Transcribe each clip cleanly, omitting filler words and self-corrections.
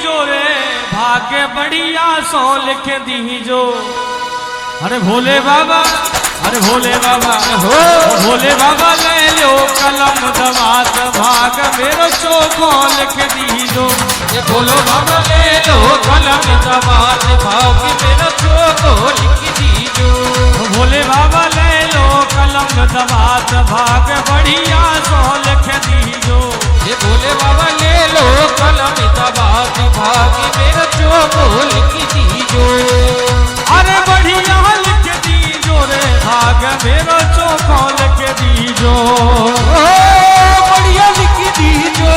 दीजो रे भाग्य बढ़िया सो लिख दीजो। अरे भोले बाबा, अरे भोले बाबा हो, भोले बाबा ले लो कलम दवात भाग मेरो चोखो लिख दीजो। ये भोले बाबा ले लो कलम दवात भाग मेरो चोखो लिख दीजो। भोले बाबा ले लो कलम दवात भाग बढ़िया सो लिख दीजो। ये भोले बाबा ले लो कलम दवात भाग मेरो चोखो लिख दीजो। अरे बढ़िया लिख दीजो रे भाग मेरो चोखो लिख दीजो। बढ़िया लिख दीजो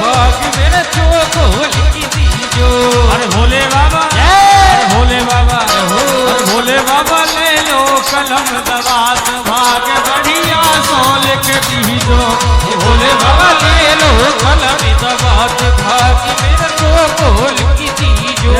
भाग मेरा चोखो लिख दीजो। अरे भोले बाबा, अरे भोले बाबा, अरे भोले बाबा ले लो कलम दवात भाग बढ़िया सो लिख दीजो। भोले बाबा ले लो कलम दवात भाग मेरा चोखो लिख दीजो।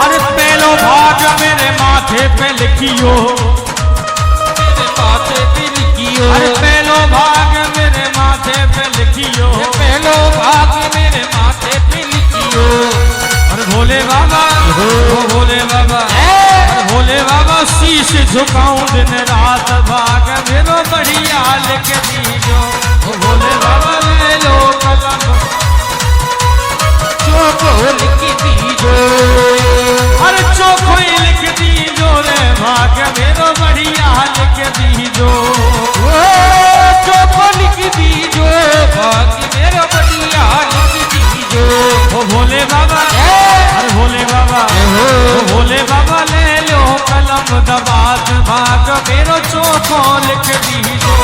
अरे पहलो भाग मेरे माथे पे लिखियो, मेरे माथे पे लिखियो। अरे पहलो भाग मेरे माथे पे लिखियो। पहलो भाग मेरे माथे पे लिखियो। अरे भोले बाबा, ओ भोले बाबा, अरे भोले बाबा शीश झुकाऊं दिन रात भाग मेरो बढ़िया लिख दीजो। ओ भोले बाबा ले लो कलम चोखो लिख दीजो। अरे चोखो ही लिख दीजो रे भाग मेरो बढ़िया लिख दीजो। चोखो लिख दीजो भाग मेरा बढ़िया लिख दीजो। ओ भोले बाबा, अरे भोले बाबा, ओ भोले बाबा ले लो कलम दवात भाग मेरो चोखो लिख दीजो।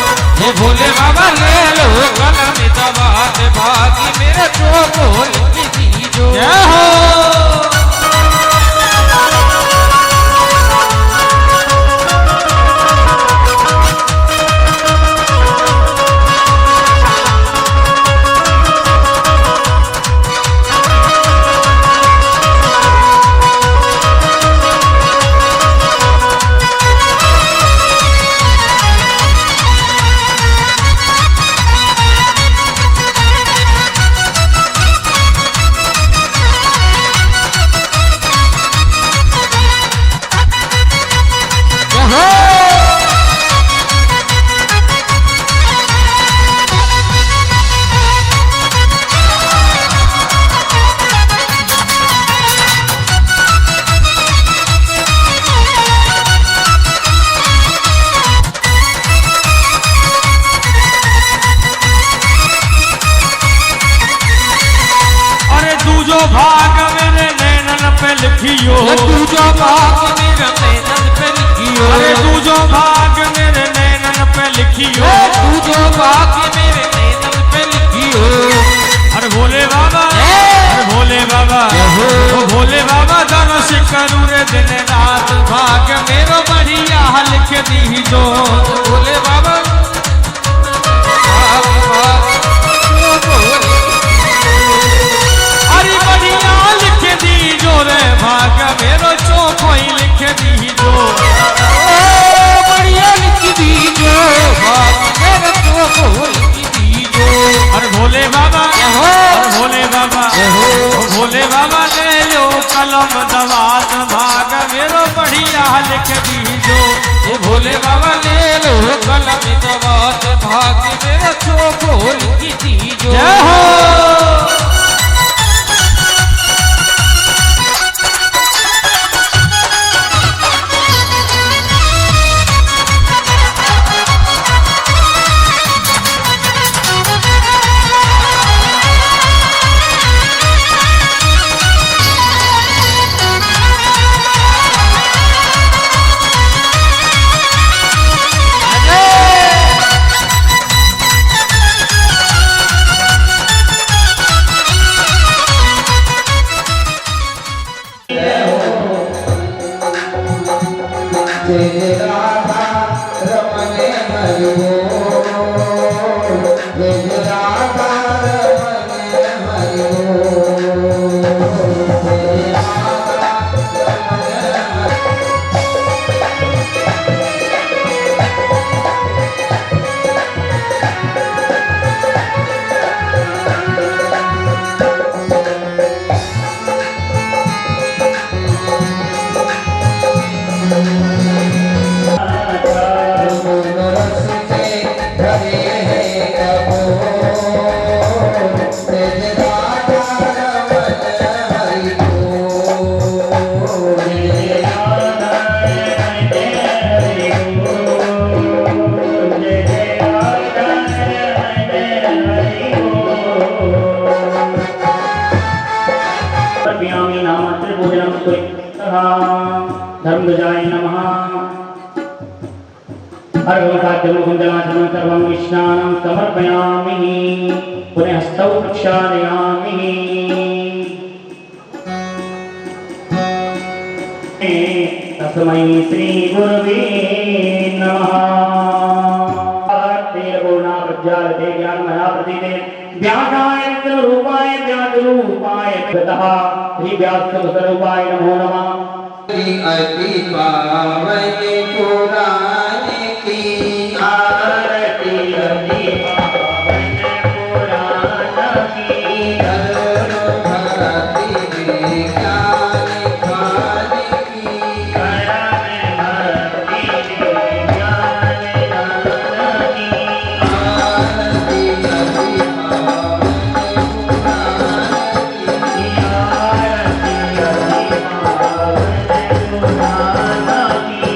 ये भोले बाबा ले लो कलम दवात भाग मेरा चोखो लिख दीजो। जय हो। भाग मेरे नैनन पे लिखियो। दूजो भाग मेरे नैनन पे लिखियो। अरे दूजो भाग मेरे नैनन पे लिखियो। दूजो भाग मेरे नैनन पे लिखियो। अरे भोले बाबा, अरे भोले बाबा, ओ भोले बाबा दर्श करूं रे दिन रात भाग मेरो बढ़िया लिख दीजो। भोले बाबा अरे बढ़िया लिख दीजो रे भाग मेरो चोखो ही लिख दीजो। बढ़िया लिख दीजो भाग मेरो चोखो लिख दीजो। अरे भोले बाबा, अरे भोले बाबा, ओ भोले बाबा ले लो कलम दवात भाग मेरो बढ़िया लिख दीजो। ये भोले बाबा ले लो कलम दवात भाग मेरा चोखो लिख दीजो। जय हो। धरे है कपूर तेज राजा रमन हरि बोल अर्पयामि नाम त्रिभुजनं सुरितः धर्मध्वजाय नमः अर्घं खाद्यमुखं जलाचमनं सर्वं विष्णानं समर्पयामि पुनः हस्तौ प्रक्षालयामि तस्मै श्री गुरवे नमः तेलपूर्णा प्रज्वालते ज्ञानमया प्रतीते व्यासाय रूपाय व्यासरूपाय गतः श्री व्यासस्वरूपाय नमो नमः अति पावन पुराण की आरती अति पावन पुराण की करोड़ों भक्ति विज्ञान ज्ञान की करम भक्ति ज्ञान दान की आरती अति पावन पुराण की आरती अति पावन पुराण की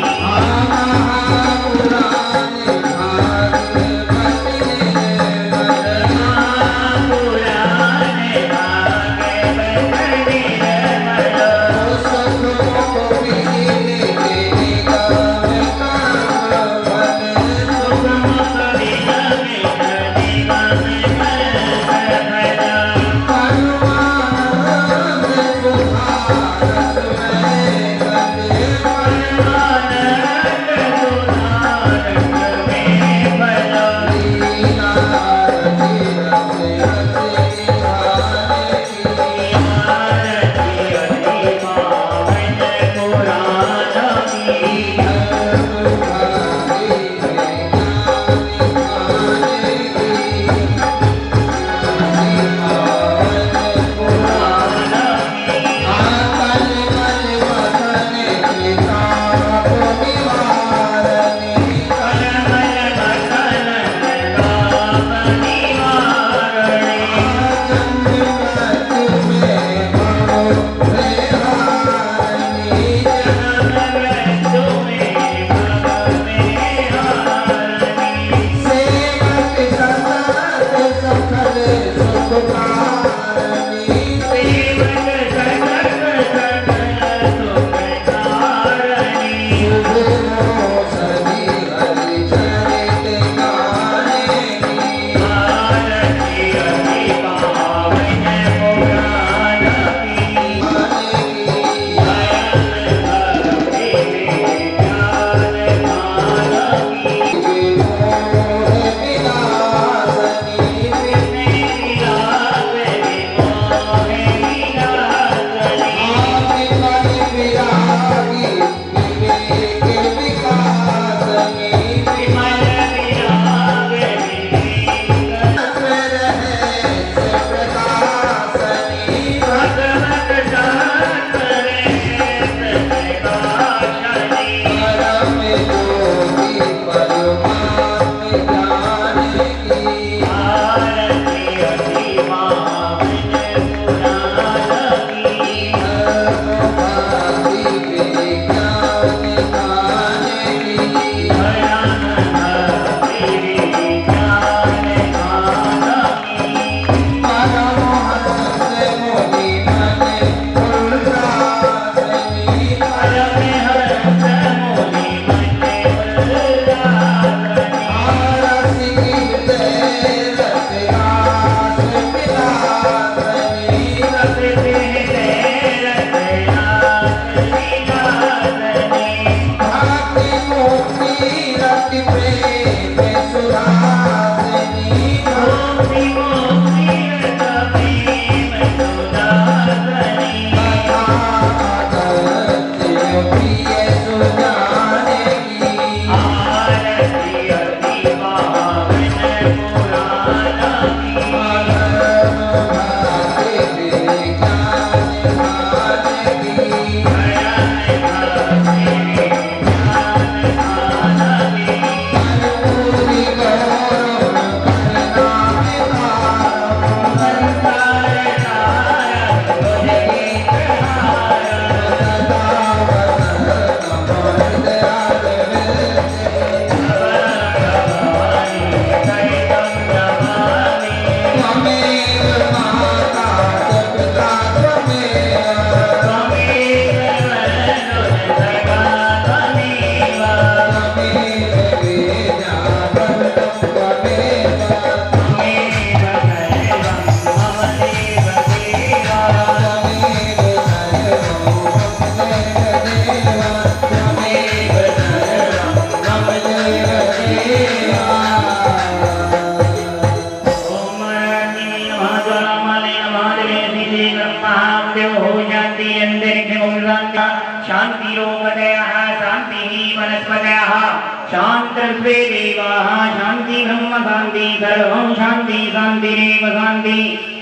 शान्ति सर्वं शान्ति शान्तिरेव शान्ति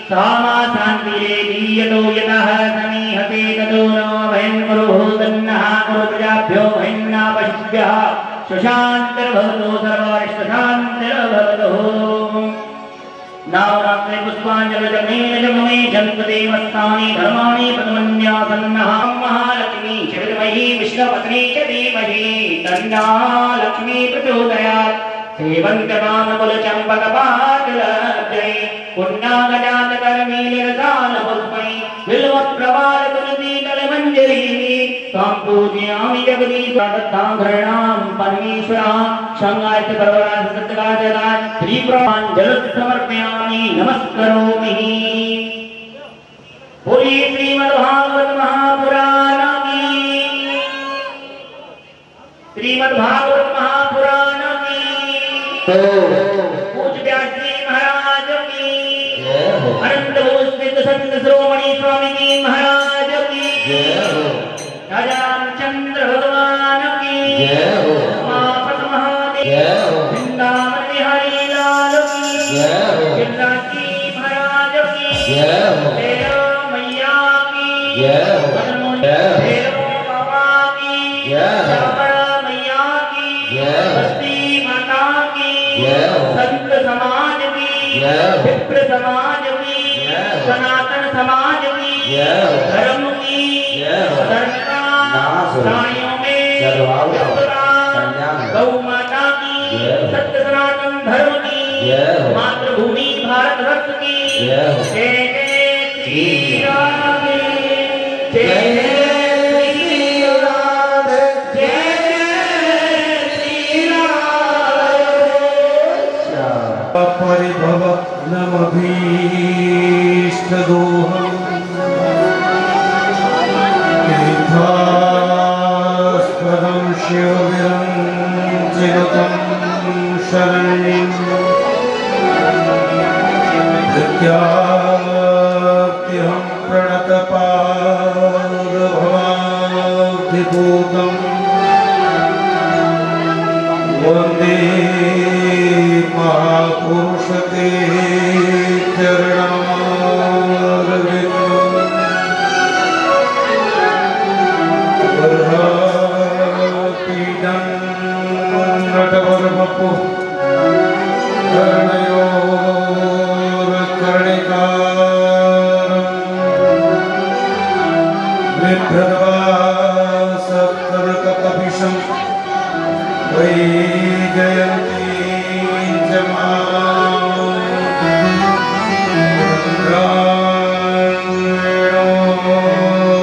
सामा शान्तिरेधि यतो यतः समीहते ततो न भयं कुरुः तन्नः कुरु प्रजाभ्यो भयन्ना पशुभ्यः सुशान्तिर्भवतु सर्वरिष्टशान्तिर्भवतु नावरात्रे पुष्पाञ्जलिर्जनेन जगमे जन्मदेवस्तानि धर्माणि प्रथमन्यासन्नः महालक्ष्मी शिवमयी विष्णुपत्नी च धीमहि तन्ना लक्ष्मी प्रचोदयात् सेवन्त्यमानकुलचम्पकपाटलब्जै पुण्णागजातकर्मीलिरसालपुष्पै बिल्वप्रवालतुलसीदलमञ्जरीः त्वां पूजयामि जगदीशादत्ताङ्घ्राणां परमेश्वरः शृङ्गारितपर्वराजसत्यकाजदाय श्रीप्राञ्जलिं समर्पयामि नमस्करोमि पुरी श्रीमद्भागवत महापुराण की श्रीमद्भागवत महापुराण की पूज्य व्यास जी महाराज की अनंत भूषित संत श्रोमणी स्वामी जी महाराज की राजा रामचंद्र भगवान की उमापति महादेव वृंदावन बिहारी लाल की गिरिराज जी महाराज की भैरव मैया की भैरव बाबा की श्यामला मैया की बस्ती माता की संत समाज की विप्र समाज की सनातन समाज की धर्म की धर्मता प्राणियों में गौ माता की सत्य सनातन धर्म की मातृभूमि भारतवर्ष की जय जय श्री राम जय जय श्री राम जय श्री राम परिभव नमभीष्टदोहम् तीर्थास्पदं शिवविरञ्जिनुतं शरण्यं नित्याप्त्यहं प्रणतपादभवाब्धिभूतम् वन्दे महापुरुषते चरणारविन्दम् वर्धापीडं नटवर्मपुः कर्णयोर्कर्णिकारम् बिभ्रद्वासप्तर्ककपिशम् वैजयन्ती च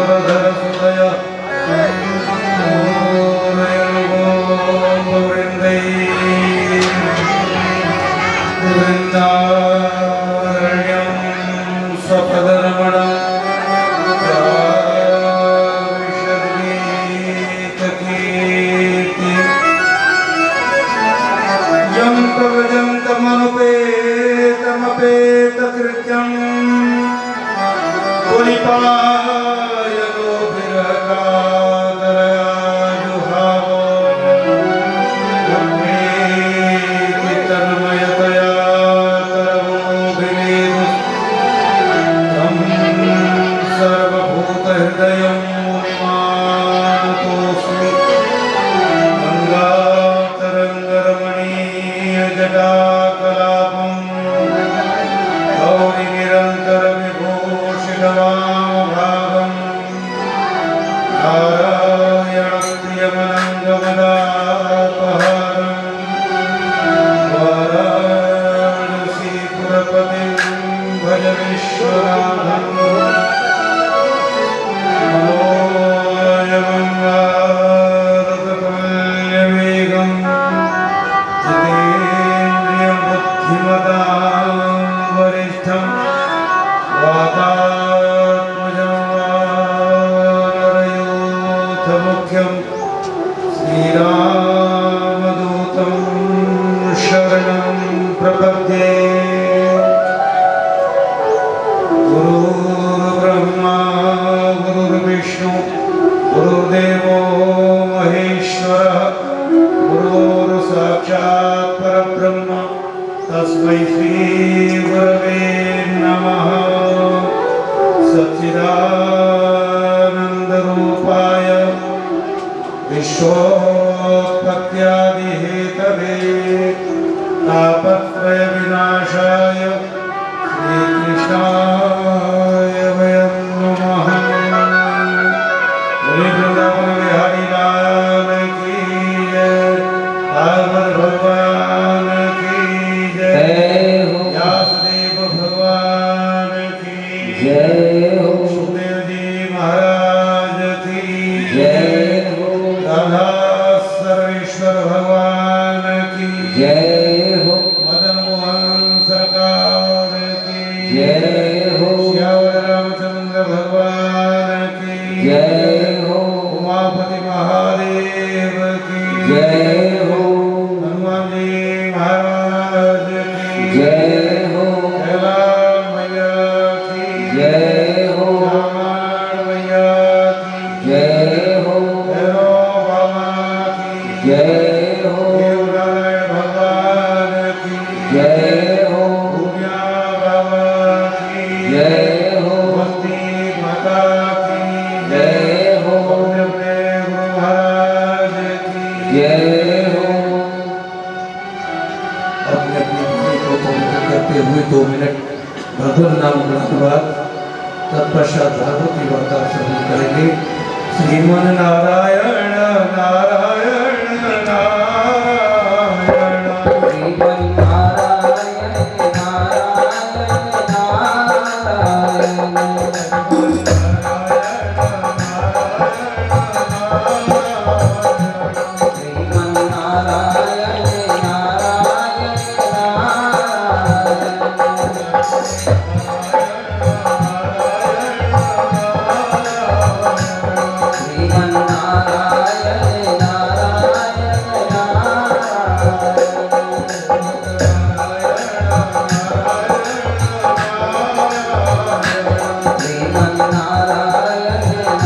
माधरसुदय वृन्दारण्यं सपदरमणम् यन्तमनुपेतमपेतकृत्यं पुलिपायनोभिरगादरयाजुहावो मुखेति तन्मयतया तरवोभिनेदुः तं सर्वभूतहृदयं मुनिमानतोऽस्मि गङ्गातरङ्गरमणीयजटाकलापम् गौरिनिरन्तरविभूषितवामभागम् नारायणप्रियमनङ्गमदापहारम् वाराणसीपुरपतिं भज विश्वनाथम् मनोयमं वारतुल्यवेगम् जितेन्द्रियं बुद्धिमतां वरिष्ठं वातात्मजं वानरयोथमुख्यं श्रीरामदूतं शरणं प्रपद्ये गुरुर्ब्रह्मा गुरुर्विष्णु गुरुर्देवो महेश्वरः गुरुर्साक्षात् परब्रह्म तस्मै श्री गुरवे नमः। सच्चिदानन्दरूपाय विश्वोत्पत्त्यादिहेतवे तापत्रयविनाशाय श्रीकृष्णाय वयं नमः। बोले वृंदावन बिहारी लाल की जय, भागवत भगवान की जय, व्यासदेव भगवान की जय हो, सुखदेव जी महाराज की जय हो, राधा सर्वेश्वर भगवान की जय हो, मदन मोहन सरकार की जय हो, श्यावर रामचंद्र भगवान की जय हो, उमापति महादेव की जय हो, हनुमान जी महाराज की जय हो, कैलाश मैया की जय हो, रामायण मैया की जय हो, भैरव बाबा की जय हो, देवनारायण भगवान की जय हो, भूमिया बाबा की जय हो, बस्ती माता की जय हो, अपने अपने गुरु महाराज की जय हो। अपने अपने वाणी को पवित्र करते हुए 2 मिनट भगवान नाम ग्रहण के बाद तत्पश्चात भागवती वार्ता श्रवण करेंगे। श्रीमन नारायण नारायण नारायण श्रीमन नारायण नारायण नारायण श्रीमन नारायण नारायण नारायण श्रीमन नारायण नारायण नारायण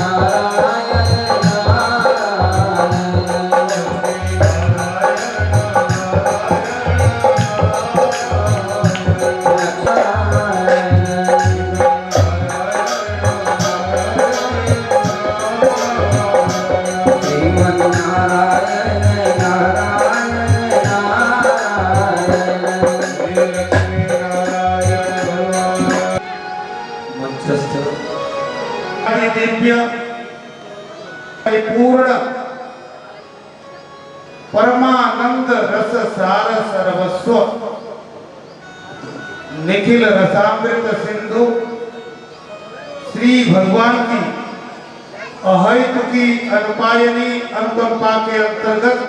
श्रीमन नारायण नारायण श्रीमन नारायण नारायण मंचस्थ आदि दिव्य परिपूर्ण परमानंद रस सार सर्वस्व निखिल रसामृत सिंधु श्री भगवान की अहैतु की अनुपायनी अनुकंपा के अंतर्गत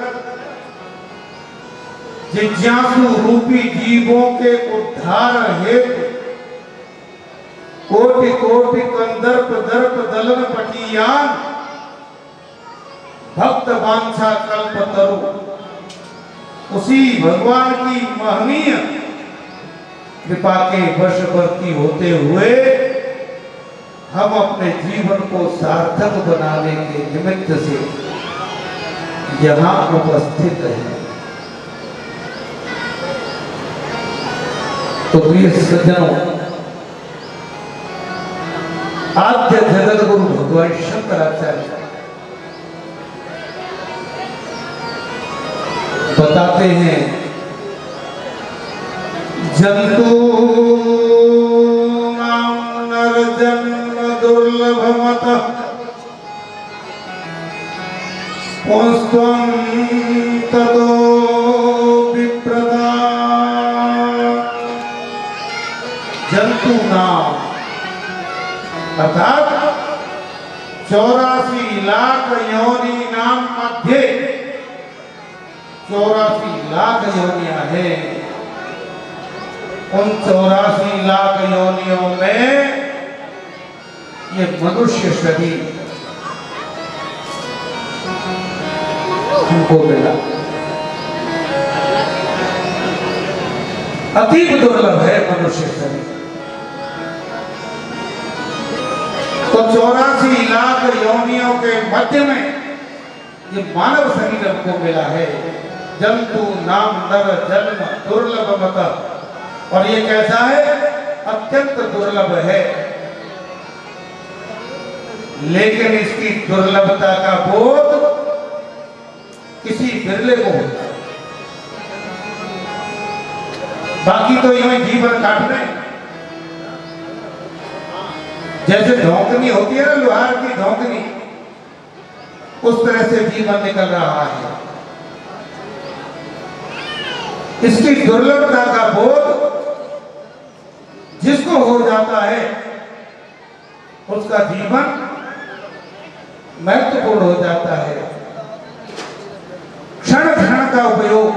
जिज्ञासु रूपी जीवों के उद्धार हेतु कोटि कोटि कंदर्प दर्प दलन पटियान भक्त वांछा कल्प तरु उसी भगवान की महनीय कृपा के वशवर्ती होते हुए हम अपने जीवन को सार्थक बनाने के निमित्त से यहाँ उपस्थित हैं। तो प्रिय सज्जनों, आद्य जगत गुरु भगवान शंकराचार्य बताते हैं, जंतु नाम नर जन्म दुर्लभमत पुंस्त्वं ततो विप्रदा। जंतु नाम अर्थात 84 लाख योनि नाम मध्य 84 लाख योनियां हैं। उन 84 लाख योनियों में ये मनुष्य शरीर हमको मिला। अतीब दुर्लभ है मनुष्य शरीर। तो 84 लाख योनियों के मध्य में ये मानव शरीर हमको मिला है। जंतु नाम नर जन्म दुर्लभ मत और ये कैसा है? अत्यंत दुर्लभ है। लेकिन इसकी दुर्लभता का बोध किसी बिरले को होता है। बाकी तो यूं जीवन काट रहे हैं। जैसे धौंकनी होती है ना, लोहार की धौंकनी, उस तरह से जीवन निकल रहा है। इसकी दुर्लभता का बोध जिसको हो जाता है उसका जीवन महत्वपूर्ण हो जाता है। क्षण क्षण का उपयोग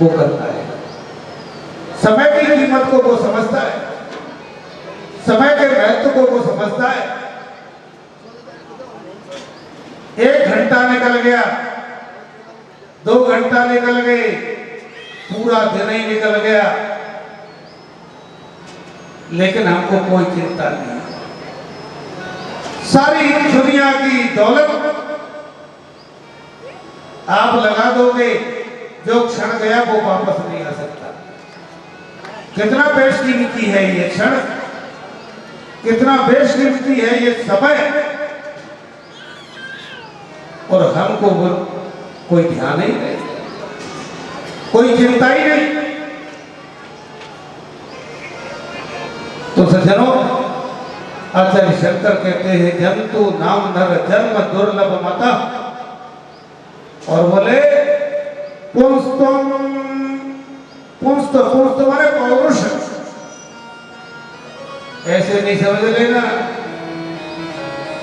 वो करता है। समय की कीमत को वो समझता है, समय के महत्व को वो समझता है। 1 घंटा निकल गया, 2 घंटा निकल गए, पूरा दिन ही निकल गया, लेकिन हमको कोई चिंता नहीं। सारी दुनिया की दौलत आप लगा दोगे, जो क्षण गया वो वापस नहीं आ सकता। कितना बेशकीमती है ये क्षण, कितना बेशकीमती है ये समय, और हमको कोई ध्यान ही नहीं, कोई चिंता ही नहीं। तो सज्जनों, आचार्य शंकर कहते हैं जंतु नाम नर जन्म दुर्लभ मता, और बोले पुंस्तम, पुंस्त माने पौरुष। ऐसे नहीं समझ लेना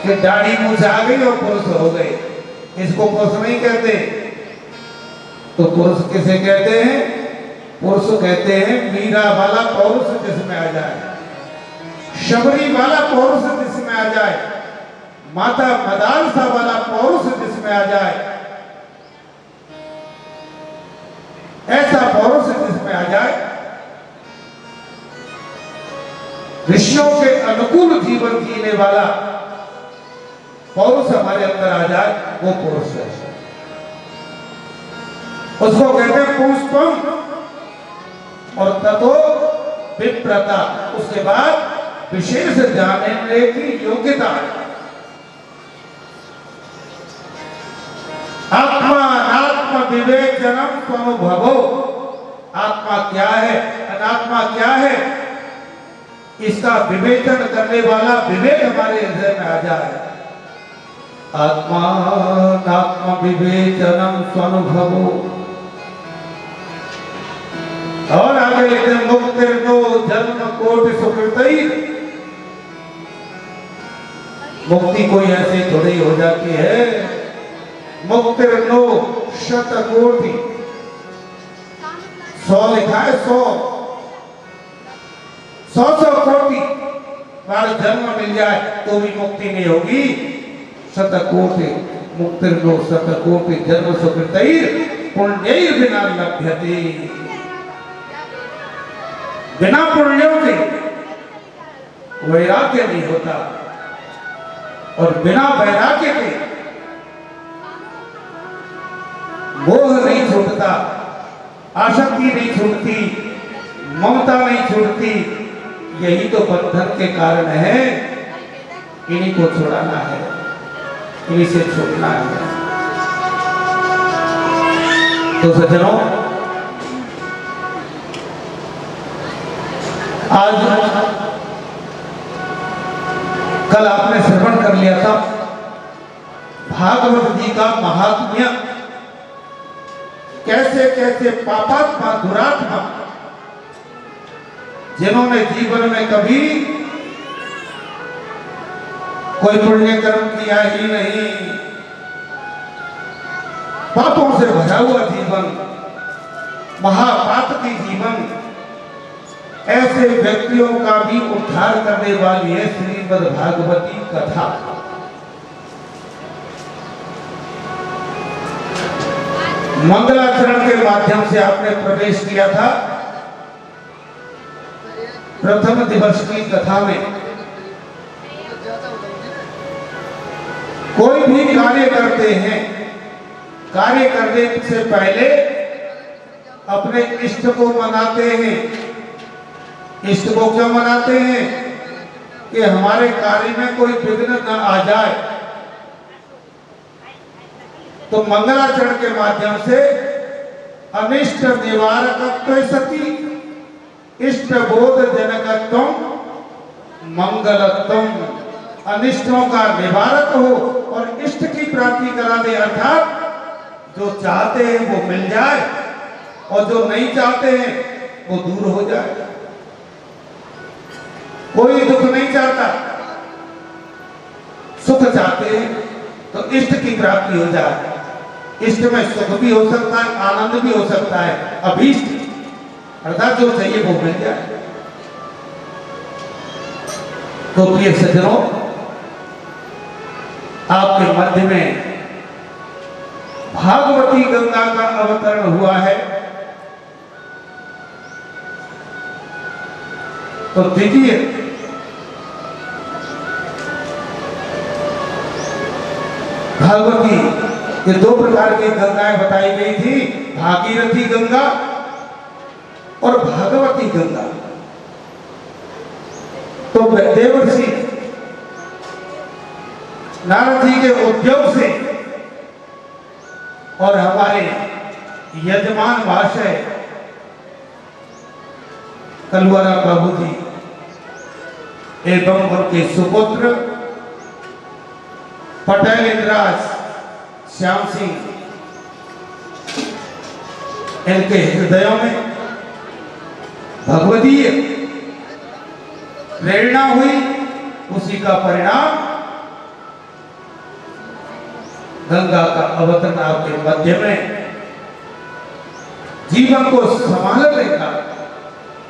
कि दाढ़ी मूछ आ गई और पुरुष हो गए, इसको पुरुष नहीं कहते। तो पुरुष किसे कहते हैं? पुरुष कहते हैं मीरा वाला पौरुष जिसमें आ जाए, शबरी वाला पौरुष जिसमें आ जाए, माता मदालसा वाला पौरुष जिसमें आ जाए, ऐसा पौरुष जिसमें आ जाए, ऋषियों के अनुकूल जीवन जीने वाला पौरुष हमारे अंदर आ जाए, वो पुरुष है। उसको कहते हैं पुंस्तम, और ततो विप्रता, उसके बाद विशेष जानने की योग्यता। आत्मा अनात्मा विवेक जन्म स्वनुभवो, आत्मा क्या है, अनात्मा क्या है, इसका विवेचन करने वाला विवेक हमारे हृदय में आ जाए। आत्मा अनात्मा विवेचनम स्वानुभवो, और आगे लिखते हैं मुक्तिर्नो जन्म कोटि सुकृतई। मुक्ति कोई ऐसे थोड़ी हो जाती है। मुक्तिर्नो शतकोटि, 100 लिखा है, 100 कोटि बार जन्म मिल जाए तो भी मुक्ति नहीं होगी। शतकोटि मुक्तिर्नो शतकोटि जन्म सुकृतई पुण्यैर बिना लभ्यते, बिना पुण्यों के वैराग्य नहीं होता, और बिना वैराग्य के मोह नहीं छूटता, आसक्ति नहीं छूटती, ममता नहीं छूटती। यही तो बंधन के कारण है। इन्हीं को छुड़ाना है, इन्हीं से छूटना है। तो सज्जनों, आज कल आपने श्रवण कर लिया था भागवत जी का महात्म्य, कैसे कैसे पापात्मा दुरात्मा जिन्होंने जीवन में कभी कोई पुण्य कर्म किया ही नहीं, पापों से भरा हुआ जीवन, महापातकी जीवन, ऐसे व्यक्तियों का भी उद्धार करने वाली है श्रीमद् भागवती कथा। मंगलाचरण के माध्यम से आपने प्रवेश किया था प्रथम दिवस की कथा में। कोई भी कार्य करते हैं, कार्य करने से पहले अपने इष्ट को मनाते हैं। इष्ट को क्यों मनाते हैं? कि हमारे कार्य में कोई विघ्न न आ जाए। तो मंगलाचरण के माध्यम से अनिष्ट निवारकत्व सती इष्ट बोध जनकत्व मंगलत्वम, अनिष्टों का निवारक हो और इष्ट की प्राप्ति करा दे, अर्थात जो चाहते हैं वो मिल जाए और जो नहीं चाहते हैं वो दूर हो जाए। कोई दुख नहीं चाहता, सुख चाहते हैं तो इष्ट की प्राप्ति हो जाए। इष्ट में सुख भी हो सकता है, आनंद भी हो सकता है। अभीष्ट अर्थात जो चाहिए वो मिल जाए। तो प्रिय सज्जनों, आपके मध्य में भागवती गंगा का अवतरण हुआ है। तो देखिए, भागवती ये दो प्रकार की गंगाएं बताई गई थी, भागीरथी गंगा और भागवती गंगा। तो देवर्षि नारद जी के उद्योग से और हमारे यजमान महाशय कलवारा बाबू जी एवं उनके सुपुत्र पटेल इंद्राज श्याम सिंह, इनके हृदयों में भगवतीय प्रेरणा हुई। उसी का परिणाम गंगा का अवतरण आपके मध्य में जीवन को संभालने का,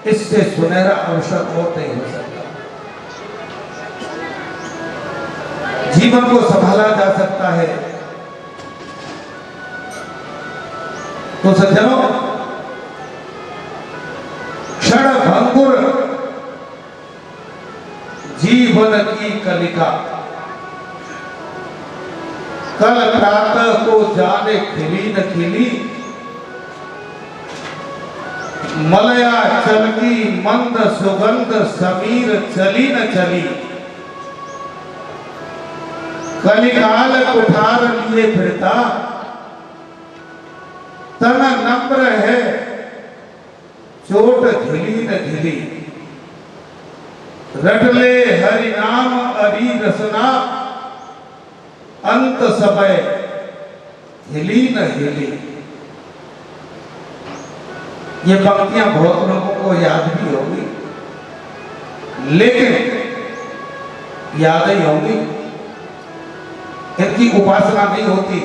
इससे सुनहरा अवसर और नहीं हो सकता। जीवन को संभाला जा सकता है। तो सज्जनों, क्षण भंगुर जीवन की कलिका, कल प्रातः को जाने खिली न खिली, मलया चल की मंद सुगंध समीर चली न चली, कलिकाल कुठार लिए फिरता, तन नम्र है चोट झिली न झिली, रटले हरि नाम अरी रसना, अंत समय हिली न हिली। ये पंक्तियां बहुत लोगों को याद भी होगी, लेकिन याद ही होंगी, इनकी उपासना नहीं होती।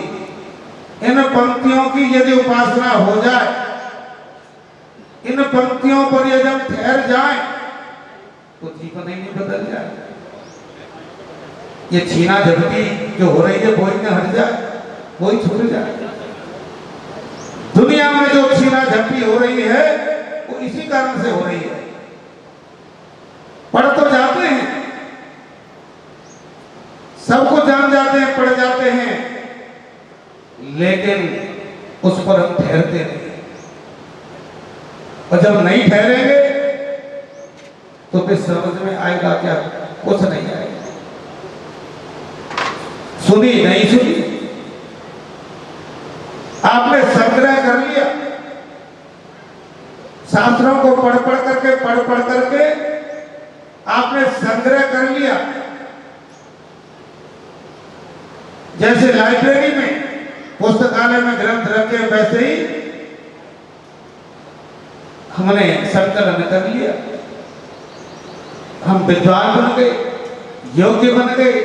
इन पंक्तियों की यदि उपासना हो जाए, इन पंक्तियों पर यदि हम ठहर जाएं, तो जीवन ही नहीं बदल जाए। ये छीना झपटी जो हो रही है वो ही न हट जाए, वो ही छूट जाए। दुनिया में जो छीना झपटी हो रही है वो इसी कारण से हो रही है। पढ़ तो जाते हैं, सबको जान जाते हैं, पढ़ जाते हैं, लेकिन उस पर हम ठहरते नहीं। और जब नहीं ठहरेंगे तो फिर समझ में आएगा क्या? कुछ नहीं आएगा। सुनी नहीं सुनी, आपने संग्रह कर लिया, शास्त्रों को पढ़ करके आपने संग्रह कर लिया। जैसे लाइब्रेरी में, पुस्तकालय में ग्रंथ रखे, वैसे ही हमने संकलन कर लिया। हम विद्वान बन गए, योग्य बन गए।